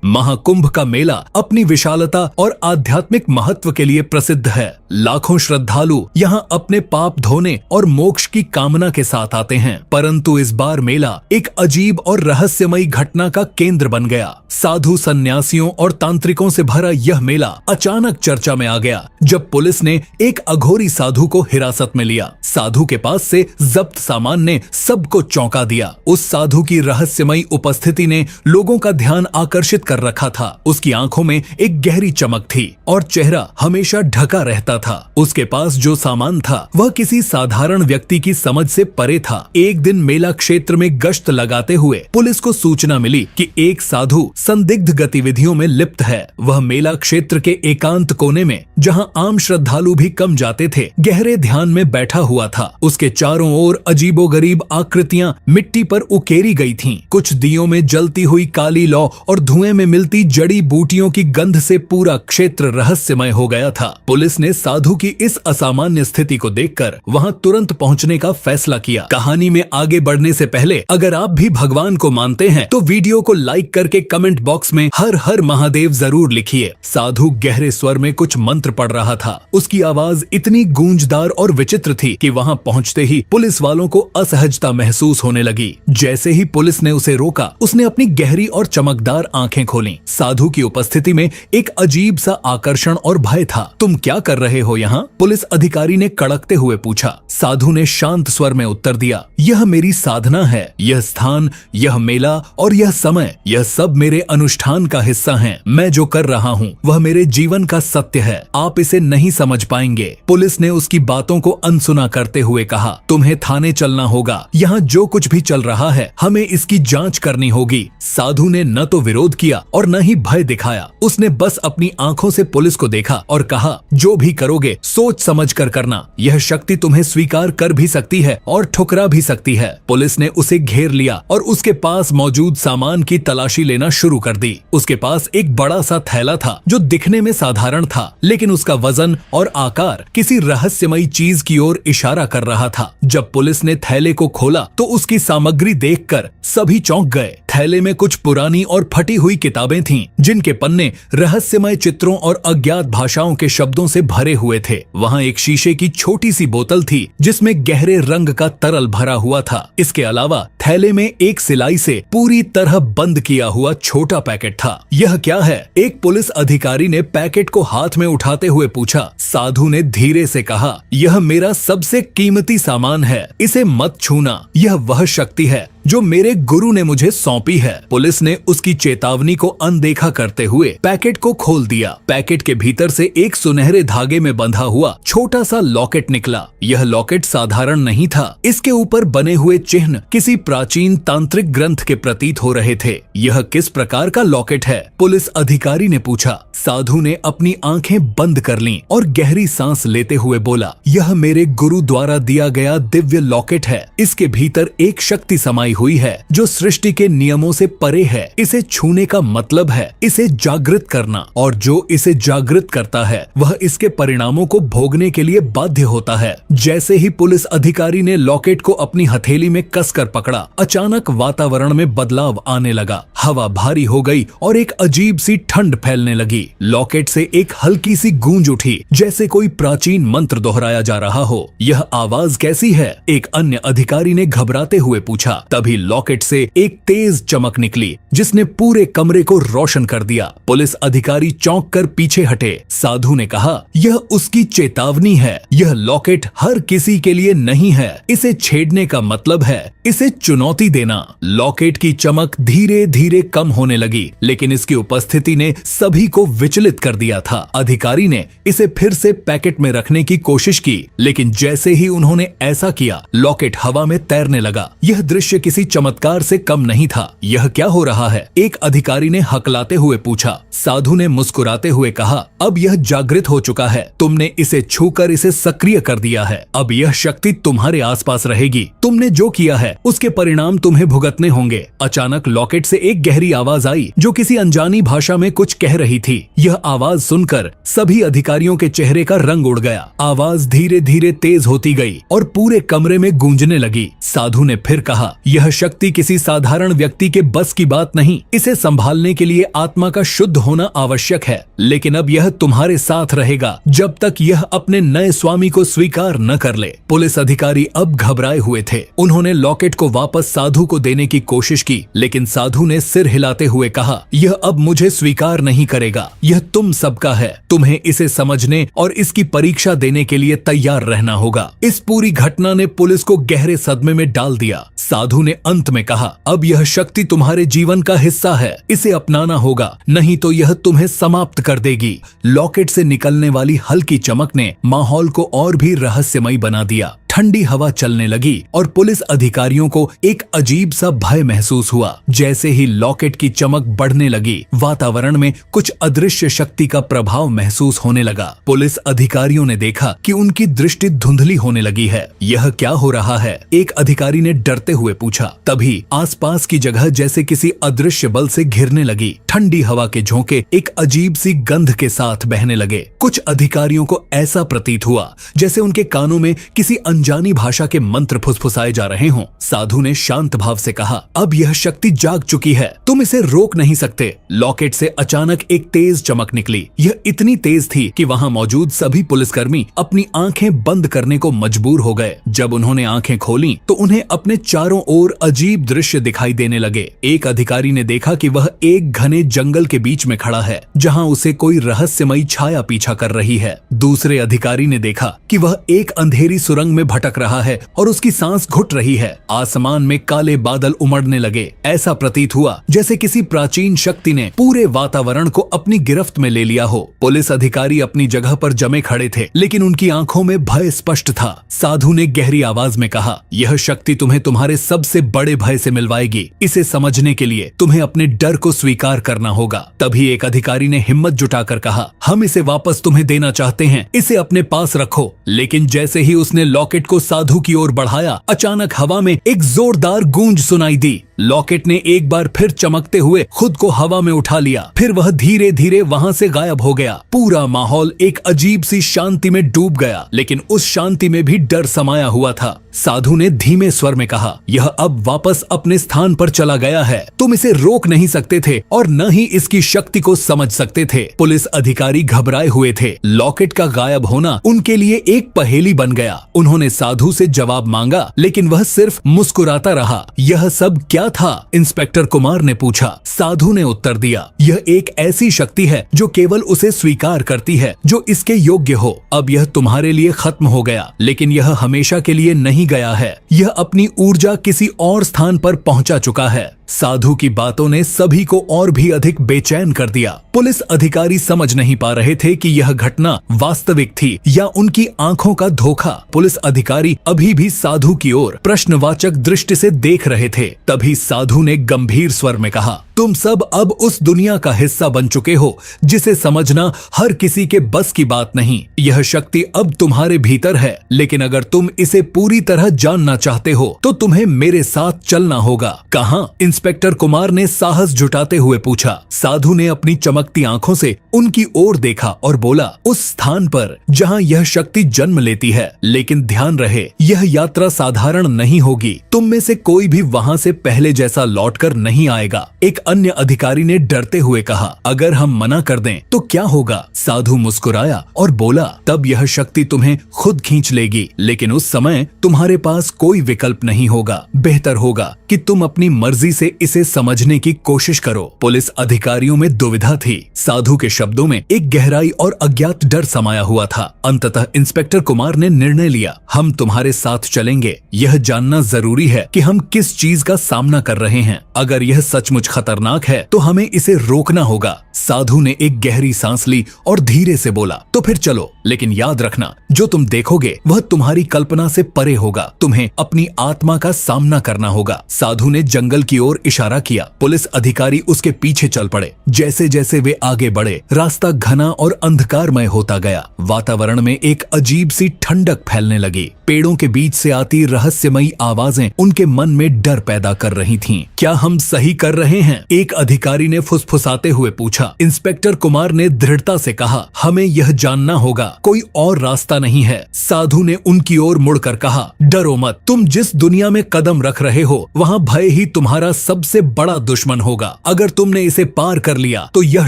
महाकुंभ का मेला अपनी विशालता और आध्यात्मिक महत्व के लिए प्रसिद्ध है। लाखों श्रद्धालु यहाँ अपने पाप धोने और मोक्ष की कामना के साथ आते हैं, परंतु इस बार मेला एक अजीब और रहस्यमयी घटना का केंद्र बन गया। साधु, सन्यासियों और तांत्रिकों से भरा यह मेला अचानक चर्चा में आ गया जब पुलिस ने एक अघोरी साधु को हिरासत में लिया। साधु के पास से जब्त सामान ने सबको चौंका दिया। उस साधु की रहस्यमयी उपस्थिति ने लोगों का ध्यान आकर्षित कर रखा था। उसकी आंखों में एक गहरी चमक थी और चेहरा हमेशा ढका रहता था। उसके पास जो सामान था वह किसी साधारण व्यक्ति की समझ से परे था। एक दिन मेला क्षेत्र में गश्त लगाते हुए पुलिस को सूचना मिली कि एक साधु संदिग्ध गतिविधियों में लिप्त है। वह मेला क्षेत्र के एकांत कोने में, जहां आम श्रद्धालु भी कम जाते थे, गहरे ध्यान में बैठा हुआ था। उसके चारों ओर अजीबोगरीब आकृतियां मिट्टी पर उकेरी गई थीं। कुछ दियों में जलती हुई काली लौ और धुएं में मिलती जड़ी बूटियों की गंध से पूरा क्षेत्र रहस्यमय हो गया था। पुलिस ने साधु की इस असामान्य स्थिति को देखकर वहां तुरंत पहुंचने का फैसला किया। कहानी में आगे बढ़ने से पहले अगर आप भी भगवान को मानते हैं तो वीडियो को लाइक करके कमेंट बॉक्स में हर हर महादेव जरूर लिखिए। साधु गहरे स्वर में कुछ मंत्र पढ़ रहा था। उसकी आवाज इतनी गूंजदार और विचित्र थी कि वहां पहुंचते ही पुलिस वालों को असहजता महसूस होने लगी। जैसे ही पुलिस ने उसे रोका, उसने अपनी गहरी और चमकदार आंखें खोलीं। साधु की उपस्थिति में एक अजीब सा आकर्षण और भय था। तुम क्या कर रहे हो यहाँ? पुलिस अधिकारी ने कड़कते हुए पूछा। साधु ने शांत स्वर में उत्तर दिया, यह मेरी साधना है। यह स्थान, यह मेला और यह समय, यह सब मेरे अनुष्ठान का हिस्सा हैं। मैं जो कर रहा हूँ वह मेरे जीवन का सत्य है। आप इसे नहीं समझ पाएंगे। पुलिस ने उसकी बातों को अनसुना करते हुए कहा, तुम्हें थाने चलना होगा। यहाँ जो कुछ भी चल रहा है हमें इसकी जांच करनी होगी। साधु ने न तो विरोध किया और न ही भय दिखाया। उसने बस अपनी आंखों से पुलिस को देखा और कहा, जो भी करोगे सोच समझ कर करना। यह शक्ति तुम्हें स्वीकार कर भी सकती है और ठुकरा भी सकती है। पुलिस ने उसे घेर लिया और उसके पास मौजूद सामान की तलाशी लेना शुरू कर दी। उसके पास एक बड़ा सा थैला था जो दिखने में साधारण था, लेकिन उसका वजन और आकार किसी रहस्यमयी चीज की ओर इशारा कर रहा था। जब पुलिस ने थैले को खोला तो उसकी सामग्री देखकर सभी चौंक गए। थैले में कुछ पुरानी और फटी हुई किताबें थीं, जिनके पन्ने रहस्यमय चित्रों और अज्ञात भाषाओं के शब्दों से भरे हुए थे। वहाँ एक शीशे की छोटी सी बोतल थी जिसमें गहरे रंग का तरल भरा हुआ था। इसके अलावा थैले में एक सिलाई से पूरी तरह बंद किया हुआ छोटा पैकेट था। यह क्या है? एक पुलिस अधिकारी ने पैकेट को हाथ में उठाते हुए पूछा। साधु ने धीरे से कहा, यह मेरा सबसे कीमती सामान है, इसे मत छूना। यह वह शक्ति है जो मेरे गुरु ने मुझे सौंपी है। पुलिस ने उसकी चेतावनी को अनदेखा करते हुए पैकेट को खोल दिया। पैकेट के भीतर से एक सुनहरे धागे में बंधा हुआ छोटा सा लॉकेट निकला। यह लॉकेट साधारण नहीं था। इसके ऊपर बने हुए चिन्ह किसी प्राचीन तांत्रिक ग्रंथ के प्रतीत हो रहे थे। यह किस प्रकार का लॉकेट है? पुलिस अधिकारी ने पूछा। साधु ने अपनी आंखें बंद कर लीं और गहरी सांस लेते हुए बोला, यह मेरे गुरु द्वारा दिया गया दिव्य लॉकेट है। इसके भीतर एक शक्ति समाई हुई है जो सृष्टि के नियमों से परे है। इसे छूने का मतलब है इसे जागृत करना, और जो इसे जागृत करता है वह इसके परिणामों को भोगने के लिए बाध्य होता है। जैसे ही पुलिस अधिकारी ने लॉकेट को अपनी हथेली में कसकर पकड़ा, अचानक वातावरण में बदलाव आने लगा। हवा भारी हो गई और एक अजीब सी ठंड फैलने लगी। लॉकेट से एक हल्की सी गूंज उठी, जैसे कोई प्राचीन मंत्र दोहराया जा रहा हो। यह आवाज कैसी है? एक अन्य अधिकारी ने घबराते हुए पूछा। तभी लॉकेट से एक तेज चमक निकली जिसने पूरे कमरे को रोशन कर दिया। पुलिस अधिकारी चौंक कर पीछे हटे। साधु ने कहा, यह उसकी चेतावनी है। यह लॉकेट हर किसी के लिए नहीं है। इसे छेड़ने का मतलब है इसे चुनौती देना। लॉकेट की चमक धीरे धीरे कम होने लगी, लेकिन इसकी उपस्थिति ने सभी को विचलित कर दिया था। अधिकारी ने इसे फिर से पैकेट में रखने की कोशिश की, लेकिन जैसे ही उन्होंने ऐसा किया, लॉकेट हवा में तैरने लगा। यह दृश्य किसी चमत्कार से कम नहीं था। यह क्या हो रहा है? एक अधिकारी ने हकलाते हुए पूछा। साधु ने मुस्कुराते हुए कहा, अब यह जागृत हो चुका है। तुमने इसे छूकर इसे सक्रिय कर दिया है। अब यह शक्ति तुम्हारे आसपास रहेगी। तुमने जो किया है उसके परिणाम तुम्हें भुगतने होंगे। अचानक लॉकेट से एक गहरी आवाज आई जो किसी अनजानी भाषा में कुछ कह रही थी। यह आवाज सुनकर सभी अधिकारियों के चेहरे का रंग उड़ गया। आवाज धीरे धीरे तेज होती गई और पूरे कमरे में गूंजने लगी। साधु ने फिर कहा, यह यह शक्ति किसी साधारण व्यक्ति के बस की बात नहीं। इसे संभालने के लिए आत्मा का शुद्ध होना आवश्यक है, लेकिन अब यह तुम्हारे साथ रहेगा जब तक यह अपने नए स्वामी को स्वीकार न कर ले। पुलिस अधिकारी अब घबराए हुए थे। उन्होंने लॉकेट को वापस साधु को देने की कोशिश की, लेकिन साधु ने सिर हिलाते हुए कहा, यह अब मुझे स्वीकार नहीं करेगा। यह तुम सबका है। तुम्हें इसे समझने और इसकी परीक्षा देने के लिए तैयार रहना होगा। इस पूरी घटना ने पुलिस को गहरे सदमे में डाल दिया। साधु ने अंत में कहा, अब यह शक्ति तुम्हारे जीवन का हिस्सा है। इसे अपनाना होगा, नहीं तो यह तुम्हें समाप्त कर देगी। लॉकेट से निकलने वाली हल्की चमक ने माहौल को और भी रहस्यमय बना दिया। ठंडी हवा चलने लगी और पुलिस अधिकारियों को एक अजीब सा भय महसूस हुआ। जैसे ही लॉकेट की चमक बढ़ने लगी, वातावरण में कुछ अदृश्य शक्ति का प्रभाव महसूस होने लगा। पुलिस अधिकारियों ने देखा कि उनकी दृष्टि धुंधली होने लगी है। यह क्या हो रहा है? एक अधिकारी ने डरते हुए पूछा। तभी आसपास की जगह जैसे किसी अदृश्य बल से घिरने लगी। ठंडी हवा के झोंके एक अजीब सी गंध के साथ बहने लगे। कुछ अधिकारियों को ऐसा प्रतीत हुआ जैसे उनके कानों में किसी अनजानी भाषा के मंत्र फुसफुसाए जा रहे हों। साधु ने शांत भाव से कहा, अब यह शक्ति जाग चुकी है, तुम इसे रोक नहीं सकते। लॉकेट से अचानक एक तेज चमक निकली। यह इतनी तेज थी कि वहां मौजूद सभी पुलिसकर्मी अपनी आंखें बंद करने को मजबूर हो गए। जब उन्होंने आंखें खोली तो उन्हें अपने चारों ओर अजीब दृश्य दिखाई देने लगे। एक अधिकारी ने देखा कि वह एक घने जंगल के बीच में खड़ा है, जहां उसे कोई रहस्यमयी छाया पीछा कर रही है। दूसरे अधिकारी ने देखा कि वह एक अंधेरी सुरंग में भटक रहा है और उसकी सांस घुट रही है। आसमान में काले बादल उमड़ने लगे। ऐसा प्रतीत हुआ जैसे किसी प्राचीन शक्ति ने पूरे वातावरण को अपनी गिरफ्त में ले लिया हो। पुलिस अधिकारी अपनी जगह पर जमे खड़े थे, लेकिन उनकी आंखों में भय स्पष्ट था। साधु ने गहरी आवाज में कहा, यह शक्ति तुम्हें तुम्हारे सबसे बड़े भय से मिलवाएगी। इसे समझने के लिए तुम्हें अपने डर को स्वीकार करना होगा। तभी एक अधिकारी ने हिम्मत जुटाकर कहा, हम इसे वापस तुम्हें देना चाहते हैं, इसे अपने पास रखो। लेकिन जैसे ही उसने लॉकेट को साधु की ओर बढ़ाया, अचानक हवा में एक जोरदार गूंज सुनाई दी। लॉकेट ने एक बार फिर चमकते हुए खुद को हवा में उठा लिया। फिर वह धीरे धीरे वहां से गायब हो गया। पूरा माहौल एक अजीब सी शांति में डूब गया, लेकिन उस शांति में भी डर समाया हुआ था। साधु ने धीमे स्वर में कहा, यह अब वापस अपने स्थान पर चला गया है। तुम इसे रोक नहीं सकते थे और न ही इसकी शक्ति को समझ सकते थे। पुलिस अधिकारी घबराए हुए थे। लॉकेट का गायब होना उनके लिए एक पहेली बन गया। उन्होंने साधु से जवाब मांगा, लेकिन वह सिर्फ मुस्कुराता रहा। यह सब क्या था? इंस्पेक्टर कुमार ने पूछा। साधु ने उत्तर दिया, यह एक ऐसी शक्ति है जो केवल उसे स्वीकार करती है जो इसके योग्य हो। अब यह तुम्हारे लिए खत्म हो गया, लेकिन यह हमेशा के लिए नहीं गया है। यह अपनी ऊर्जा किसी और स्थान पर पहुंचा चुका है। साधु की बातों ने सभी को और भी अधिक बेचैन कर दिया। पुलिस अधिकारी समझ नहीं पा रहे थे कि यह घटना वास्तविक थी या उनकी आंखों का धोखा। पुलिस अधिकारी अभी भी साधु की ओर प्रश्नवाचक दृष्टि से देख रहे थे। तभी साधु ने गंभीर स्वर में कहा, तुम सब अब उस दुनिया का हिस्सा बन चुके हो जिसे समझना हर किसी के बस की बात नहीं। यह शक्ति अब तुम्हारे भीतर है, लेकिन अगर तुम इसे पूरी तरह जानना चाहते हो तो तुम्हें मेरे साथ चलना होगा। कहाँ? इंस्पेक्टर कुमार ने साहस जुटाते हुए पूछा। साधु ने अपनी चमकती आंखों से उनकी ओर देखा और बोला, उस स्थान पर जहाँ यह शक्ति जन्म लेती है। लेकिन ध्यान रहे, यह यात्रा साधारण नहीं होगी। तुम में से कोई भी वहाँ से पहले जैसा लौटकर नहीं आएगा। एक अन्य अधिकारी ने डरते हुए कहा, अगर हम मना कर दें तो क्या होगा? साधु मुस्कुराया और बोला, तब यह शक्ति तुम्हें खुद खींच लेगी, लेकिन उस समय तुम्हारे पास कोई विकल्प नहीं होगा। बेहतर होगा कि तुम अपनी मर्जी से इसे समझने की कोशिश करो। पुलिस अधिकारियों में दुविधा थी। साधु के शब्दों में एक गहराई और अज्ञात डर समाया हुआ था। अंततः इंस्पेक्टर कुमार ने निर्णय लिया, हम तुम्हारे साथ चलेंगे। यह जानना जरूरी है कि हम किस चीज का सामना कर रहे हैं। अगर यह सचमुच खतरनाक है तो हमें इसे रोकना होगा। साधु ने एक गहरी सांस ली और धीरे से बोला, तो फिर चलो, लेकिन याद रखना, जो तुम देखोगे वह तुम्हारी कल्पना से परे होगा। तुम्हें अपनी आत्मा का सामना करना होगा। साधु ने जंगल की ओर इशारा किया। पुलिस अधिकारी उसके पीछे चल पड़े। जैसे जैसे वे आगे बढ़े, रास्ता घना और अंधकारमय होता गया। वातावरण में एक अजीब सी ठंडक फैलने लगी। पेड़ों के बीच से आती रहस्यमयी आवाजें उनके मन में डर पैदा कर रही थीं। क्या हम सही कर रहे हैं? एक अधिकारी ने फुसफुसाते हुए पूछा। इंस्पेक्टर कुमार ने दृढ़ता से कहा, हमें यह जानना होगा, कोई और रास्ता नहीं है। साधु ने उनकी ओर मुड़कर कहा, डरो मत, तुम जिस दुनिया में कदम रख रहे हो वहाँ भय ही तुम्हारा सबसे बड़ा दुश्मन होगा। अगर तुमने इसे पार कर लिया तो यह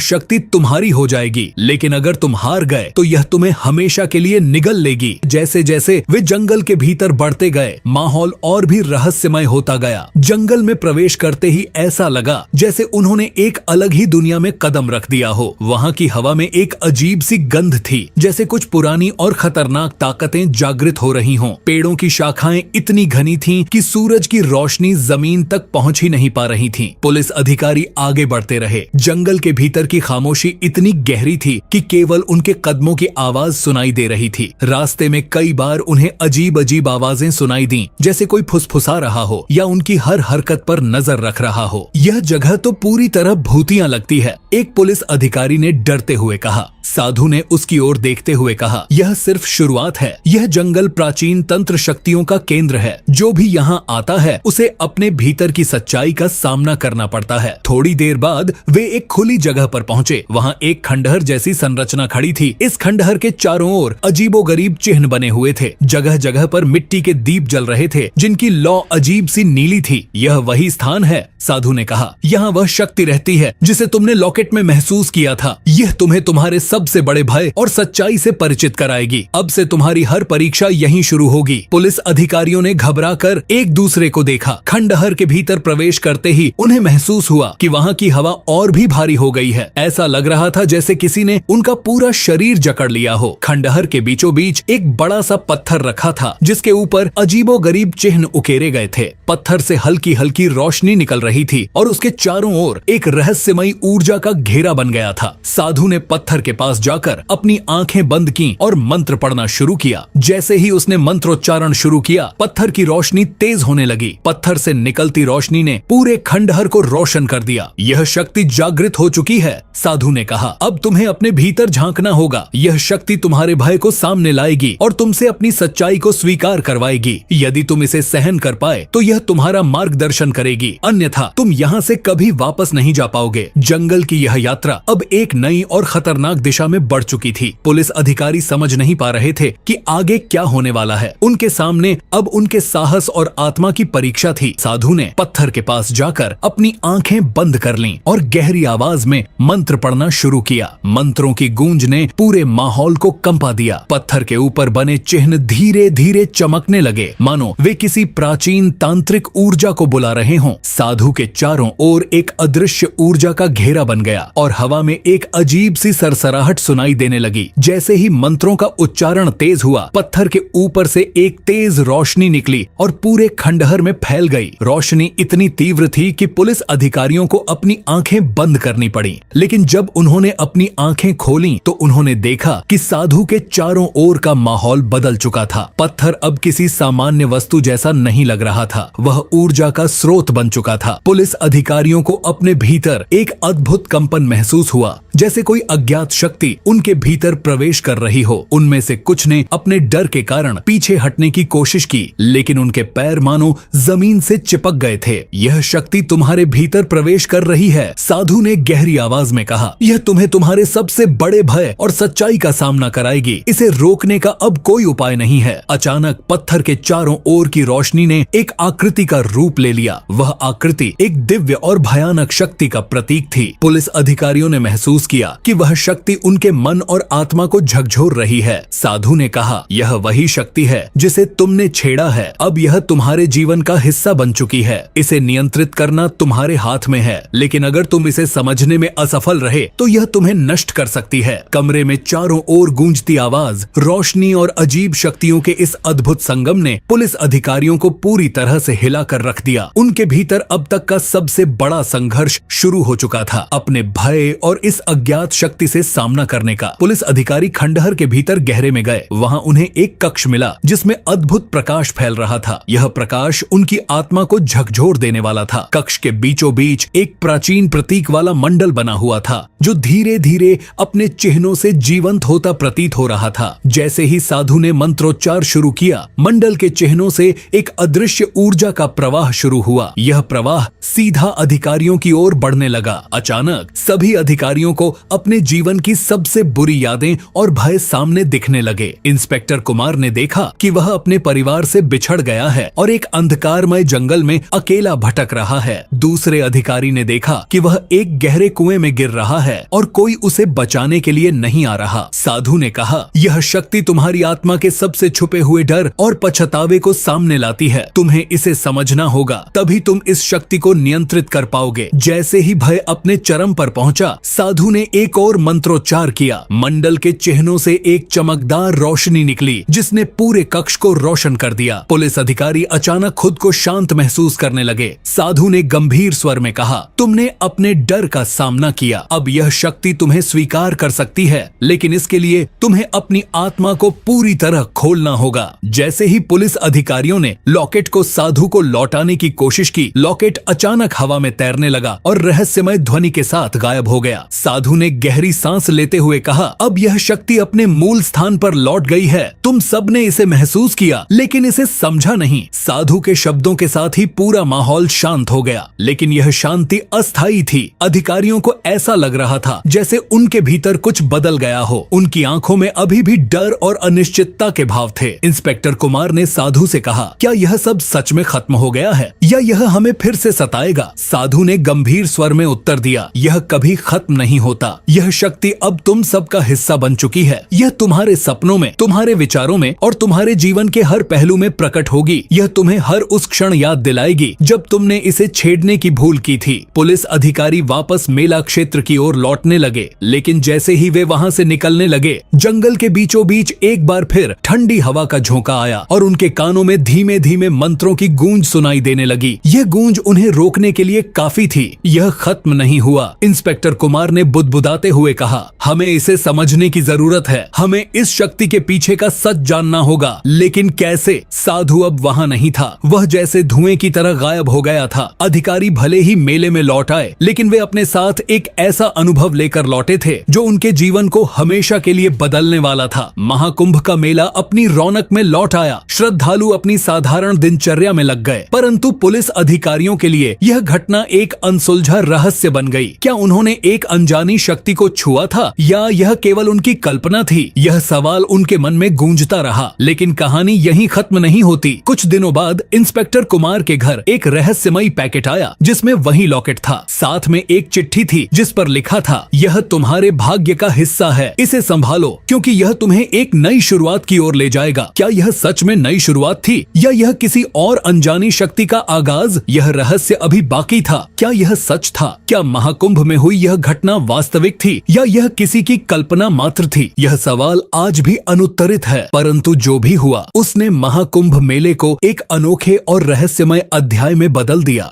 शक्ति तुम्हारी हो जाएगी, लेकिन अगर तुम हार गए तो यह तुम्हें हमेशा के लिए निगल लेगी। जैसे जैसे वे जंगल के भीतर बढ़ते गए, माहौल और भी रहस्यमय होता गया। जंगल में प्रवेश करते ही ऐसा लगा जैसे उन्होंने एक अलग ही दुनिया में कदम रख दिया हो। वहाँ की हवा में एक अजीब सी गंध थी, जैसे कुछ पुरानी और खतरनाक ताकतें जागृत हो रही हों। पेड़ों की शाखाएं इतनी घनी थीं कि सूरज की रोशनी जमीन तक पहुंच ही नहीं पा रही थी। पुलिस अधिकारी आगे बढ़ते रहे। जंगल के भीतर की खामोशी इतनी गहरी थी कि केवल उनके कदमों की आवाज सुनाई दे रही थी। रास्ते में कई बार उन्हें अजीब अजीब आवाजें सुनाई दी, जैसे कोई फुसफुसा रहा हो या उनकी हर हरकत पर नजर रख रहा हो। यह जगह तो पूरी तरह भूतिया लगती है, एक पुलिस अधिकारी ने डरते हुए कहा। साधु ने उसकी ओर देखते हुए कहा, यह सिर्फ शुरुआत है। यह जंगल प्राचीन तंत्र शक्तियों का केंद्र है। जो भी यहाँ आता है उसे अपने भीतर की सच्चाई का सामना करना पड़ता है। थोड़ी देर बाद वे एक खुली जगह पर पहुँचे। वहाँ एक खंडहर जैसी संरचना खड़ी थी। इस खंडहर के चारों ओर अजीबोगरीब चिन्ह बने हुए थे। जगह जगह पर मिट्टी के दीप जल रहे थे, जिनकी लौ अजीब सी नीली थी। यह वही स्थान है, साधु ने कहा। यहाँ वह शक्ति रहती है जिसे तुमने लॉकेट में महसूस किया था। यह तुम्हें तुम्हारे सबसे बड़े भय और सच्चाई से परिचित कराएगी। अब से तुम्हारी हर परीक्षा यहीं शुरू होगी। पुलिस अधिकारियों ने घबराकर एक दूसरे को देखा। खंडहर के भीतर प्रवेश करते ही उन्हें महसूस हुआ कि वहाँ की हवा और भी भारी हो गई है। ऐसा लग रहा था जैसे किसी ने उनका पूरा शरीर जकड़ लिया हो। खंडहर के बीचों बीच एक बड़ा सा पत्थर रखा था, जिसके ऊपर अजीबोगरीब चिन्ह उकेरे गए थे। पत्थर से हल्की हल्की रोशनी निकल रही थी और उसके चारों ओर एक रहस्यमयी ऊर्जा का घेरा बन गया था। साधु ने पत्थर के पास जाकर अपनी आंखें बंद की और मंत्र पढ़ना शुरू किया। जैसे ही उसने मंत्रोच्चारण शुरू किया, पत्थर की रोशनी तेज होने लगी। पत्थर से निकलती रोशनी ने पूरे खंडहर को रोशन कर दिया। यह शक्ति जागृत हो चुकी है, साधु ने कहा। अब तुम्हें अपने भीतर झांकना होगा। यह शक्ति तुम्हारे भय को सामने लाएगी और तुमसे अपनी सच्चाई को स्वीकार करवाएगी। यदि तुम इसे सहन कर पाए तो यह तुम्हारा मार्गदर्शन करेगी, अन्यथा तुम यहाँ से कभी वापस नहीं जा पाओगे। जंगल की यह यात्रा अब एक नई और खतरनाक दिशा में बढ़ चुकी थी। पुलिस अधिकारी समझ नहीं पा रहे थे कि आगे क्या होने वाला है। उनके सामने अब उनके साहस और आत्मा की परीक्षा थी। साधु ने पत्थर के पास जाकर अपनी आंखें बंद कर लीं और गहरी आवाज में मंत्र पढ़ना शुरू किया। मंत्रों की गूंज ने पूरे माहौल को कंपा दिया। पत्थर के ऊपर बने चिन्ह धीरे धीरे चमकने लगे, मानो वे किसी प्राचीन तांत्रिक ऊर्जा को बुला रहे हों। साधु के चारों ओर एक अदृश्य ऊर्जा का घेरा बन गया और हवा में एक अजीब सी सरसराहट सुनाई देने लगी। जैसे ही मंत्रों का उच्चारण तेज हुआ, पत्थर के ऊपर से एक तेज रोशनी निकली और पूरे खंडहर में फैल गई। रोशनी इतनी तीव्र थी कि पुलिस अधिकारियों को अपनी आंखें बंद करनी पड़ी। लेकिन जब उन्होंने अपनी आंखें खोलीं तो उन्होंने देखा कि साधु के चारों ओर का माहौल बदल चुका था। पत्थर अब किसी सामान्य वस्तु जैसा नहीं लग रहा था, वह ऊर्जा का स्रोत बन चुका था। पुलिस अधिकारियों को अपने भीतर एक अद्भुत कंपन महसूस हुआ, जैसे कोई अज्ञात शक्ति उनके भीतर प्रवेश कर रही हो। उनमें से कुछ ने अपने डर के कारण पीछे हटने की कोशिश की, लेकिन उनके पैर मानो जमीन से चिपक गए थे। यह शक्ति तुम्हारे भीतर प्रवेश कर रही है, साधु ने गहरी आवाज में कहा। यह तुम्हें तुम्हारे सबसे बड़े भय और सच्चाई का सामना कराएगी। इसे रोकने का अब कोई उपाय नहीं है। अचानक पत्थर के चारों ओर की रोशनी ने एक आकृति का रूप ले लिया। वह आकृति एक दिव्य और भयानक शक्ति का प्रतीक थी। पुलिस अधिकारियों ने महसूस किया कि वह शक्ति उनके मन और आत्मा को झकझोर रही है। साधु ने कहा, यह वही शक्ति है जिसे तुमने छेड़ा है। अब यह तुम्हारे जीवन का हिस्सा बन चुकी है। इसे नियंत्रित करना तुम्हारे हाथ में है, लेकिन अगर तुम इसे समझने में असफल रहे तो यह तुम्हें नष्ट कर सकती है। कमरे में चारों ओर गूंजती आवाज, रोशनी और अजीब शक्तियों के इस अद्भुत संगम ने पुलिस अधिकारियों को पूरी तरह से हिला कर रख दिया। उनके भीतर अब तक का सबसे बड़ा संघर्ष शुरू हो चुका था। अपने भय और इस अज्ञात शक्ति से सामना करने का। पुलिस अधिकारी खंडहर के भीतर गहरे में गए। वहाँ उन्हें एक कक्ष मिला जिसमें अद्भुत प्रकाश फैल रहा था। यह प्रकाश उनकी आत्मा को झकझोर देने वाला था। कक्ष के बीचों बीच एक प्राचीन प्रतीक वाला मंडल बना हुआ था जो धीरे धीरे अपने चिन्हों से जीवंत होता प्रतीत हो रहा था। जैसे ही साधु ने मंत्रोच्चार शुरू किया, मंडल के चिन्हों से एक अदृश्य ऊर्जा का प्रवाह शुरू हुआ। यह प्रवाह सीधा अधिकारियों की ओर बढ़ने लगा। अचानक सभी अधिकारियों को अपने जीवन की सबसे बुरी यादें और भय सामने दिखने लगे। इंस्पेक्टर कुमार ने देखा कि वह अपने परिवार से बिछड़ गया है और एक अंधकारमय जंगल में अकेला भटक रहा है। दूसरे अधिकारी ने देखा कि वह एक गहरे कुएं में गिर रहा है और कोई उसे बचाने के लिए नहीं आ रहा। साधु ने कहा, यह शक्ति तुम्हारी आत्मा के सबसे छुपे हुए डर और पछतावे को सामने लाती है। तुम्हें इसे समझना होगा, तभी तुम इस शक्ति को नियंत्रित कर पाओगे। जैसे ही भय अपने चरम पर पहुंचा, साधु ने एक और मंत्रोच्चार किया। मंडल के चिन्हों से एक चमकदार रोशनी निकली जिसने पूरे कक्ष को रोशन कर दिया। पुलिस अधिकारी अचानक खुद को शांत महसूस करने लगे। साधु ने गंभीर स्वर में कहा, तुमने अपने डर का सामना किया। अब यह शक्ति तुम्हें स्वीकार कर सकती है, लेकिन इसके लिए तुम्हें अपनी आत्मा को पूरी तरह खोलना होगा। जैसे ही पुलिस अधिकारियों ने लॉकेट को साधु को लौटाने की कोशिश की, लॉकेट अचानक हवा में तैरने लगा और रहस्यमय ध्वनि के साथ गायब हो गया। साधु ने गहरी सांस लेते हुए कहा, अब यह शक्ति अपने मूल स्थान पर लौट गई है। तुम सब ने इसे महसूस किया, लेकिन इसे समझा नहीं। साधु के शब्दों के साथ ही पूरा माहौल शांत हो गया, लेकिन यह शांति अस्थायी थी। अधिकारियों को ऐसा लग रहा था जैसे उनके भीतर कुछ बदल गया हो। उनकी आंखों में अभी भी डर और अनिश्चितता के भाव थे। इंस्पेक्टर कुमार ने साधु से कहा, क्या यह सब सच में खत्म हो गया है या यह हमें फिर से सताएगा? साधु ने गंभीर स्वर में उत्तर दिया, यह कभी खत्म नहीं होता। यह शक्ति अब तुम सबका हिस्सा बन चुकी है। यह तुम्हारे सपनों में, तुम्हारे विचारों में और तुम्हारे जीवन के हर पहलू में प्रकट होगी। यह तुम्हें हर उस क्षण याद दिलाएगी जब तुमने इसे छेड़ने की भूल की थी। पुलिस अधिकारी वापस मेला क्षेत्र की ओर लौटने लगे, लेकिन जैसे ही वे वहां से निकलने लगे, जंगल के बीचों बीच एक बार फिर ठंडी हवा का झोंका आया और उनके कानों में धीमे धीमे मंत्रों की गूंज सुनाई देने लगी। यह गूंज उन्हें रोकने के लिए काफी थी। यह खत्म नहीं हुआ। इंस्पेक्टर कुमार ने बुदबुदाते हुए कहा, हमें इसे समझने की जरूरत है। हमें इस शक्ति के पीछे का सच जानना होगा, लेकिन कैसे? साधु अब वहां नहीं था। वह जैसे धुएं की तरह गायब हो गया था। अधिकारी भले ही मेले में लौट आए, लेकिन वे अपने साथ एक ऐसा अनुभव लेकर लौटे थे जो उनके जीवन को हमेशा के लिए बदलने वाला था। महाकुंभ का मेला अपनी रौनक में लौट आया। श्रद्धालु अपनी साधारण दिनचर्या में लग गए, परंतु पुलिस अधिकारियों के लिए यह घटना एक अनसुलझा रहस्य बन गई। क्या उन्होंने एक अनजानी शक्ति को छुआ था या यह केवल उनकी कल्पना थी? यह सवाल उनके मन में गूंजता रहा। लेकिन कहानी यहीं खत्म नहीं होती। कुछ दिनों बाद इंस्पेक्टर कुमार के घर एक रहस्यमयी पैकेट आया जिसमें वही लॉकेट था। साथ में एक चिट्ठी थी जिस पर लिखा था, यह तुम्हारे भाग्य का हिस्सा है, इसे संभालो क्योंकि यह तुम्हें एक नई शुरुआत की ओर ले जाएगा। क्या यह सच में नई शुरुआत थी या यह किसी और अनजानी शक्ति का आगाज? यह रहस्य अभी बाकी था। क्या यह सच था? क्या महाकुंभ में हुई यह घटना वास्तविक थी या यह किसी की कल्पना मात्र थी? यह सवाल आज भी अनुत्तरित है, परंतु जो भी हुआ उसने महाकुंभ मेले को एक अनोखे और रहस्यमय अध्याय में बदल दिया।